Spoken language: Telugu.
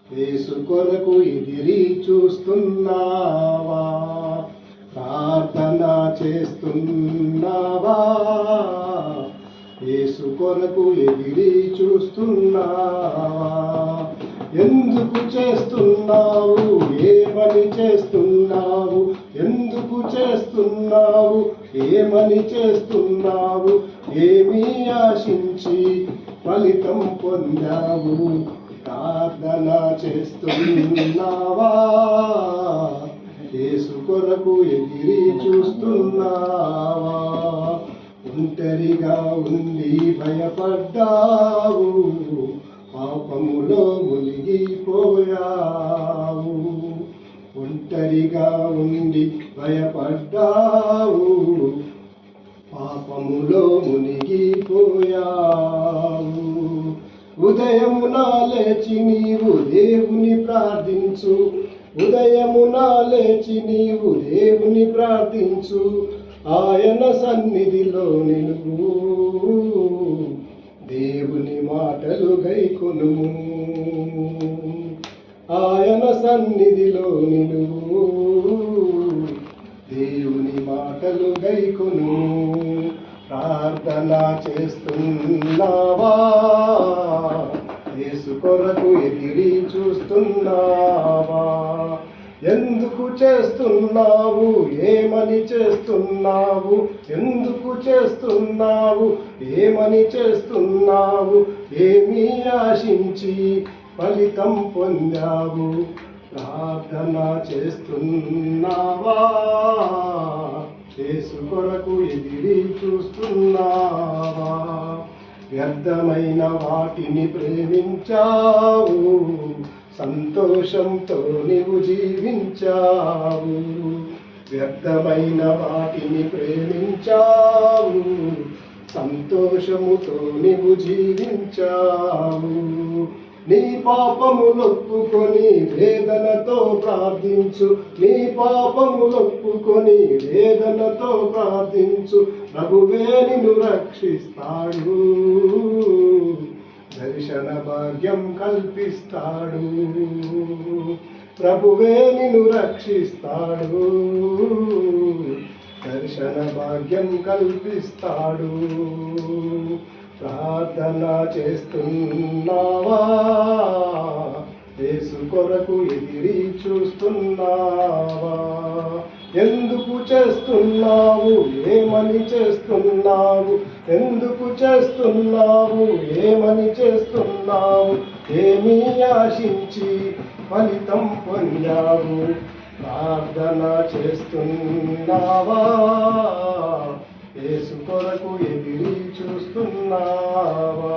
యేసు కొరకు ఎదిరి చూస్తున్నావా? ప్రార్థన చేస్తున్నావా? యేసు కొరకు ఎదిరి చూస్తున్నావా? ఎందుకు చేస్తున్నావు? ఏమని చేస్తున్నావు? ఎందుకు చేస్తున్నావు? ఏమని చేస్తున్నావు? ఏమి ఆశించి ఫలితం పొందావు? ప్రార్థన చేస్తున్నావా? యేసు కొరకు ఎదిరి చూస్తున్నావా? ఒంటరిగా ఉండి భయపడ్డావు, పాపములో మునిగిపోయావు. ఒంటరిగా ఉండి భయపడ్డావు, పాపములో మునిగిపోయావు. ఉదయమున లేచి నీవు దేవుని ప్రార్థించు. ఉదయమున లేచి నీవు దేవుని ప్రార్థించు. ఆయన సన్నిధిలో నిలువు, దేవుని మాటలు గైకొనుము. ఆయన సన్నిధిలో నిలువు, దేవుని మాటలు గైకొనుము. ప్రార్థన చేస్తున్నావా? యేసు కొరకు ఎదిరి చూస్తున్నావా? ఎందుకు చేస్తున్నావు? ఏమని చేస్తున్నావు? ఎందుకు చేస్తున్నావు? ఏమని చేస్తున్నావు? ఏమి ఆశించి ఫలితం పొందావు? ప్రార్థన చేస్తున్నావా? యేసు కొరకు ఎదిరి చూస్తున్నావా? వ్యర్థమైన వాటిని ప్రేమించావు, సంతోషంతో నీవు జీవించావు. వ్యర్థమైన వాటిని ప్రేమించావు, సంతోషముతో నీవు జీవించావు. నీ పాపములొప్పుకొని వేదనతో ప్రార్థించు. నీ పాపములొప్పుకొని వేదనతో ప్రార్థించు. ప్రభువే నిన్ను రక్షిస్తాడు, దర్శన భాగ్యం కల్పిస్తాడు. ప్రభువే నిన్ను రక్షిస్తాడు, దర్శన భాగ్యం కల్పిస్తాడు. ప్రార్థన చేస్తున్నావా? యేసు కొరకు ఎదిరి చూస్తున్నావా? ఎందుకు చేస్తున్నావు? ఏమని చేస్తున్నావు? ఎందుకు చేస్తున్నావు? ఏమని చేస్తున్నావు? ఏమి ఆశించి ఫలితం పొందావు? ప్రార్థన చేస్తున్నావా? యేసు కొరకు ఎదిరి చూస్తున్నావా?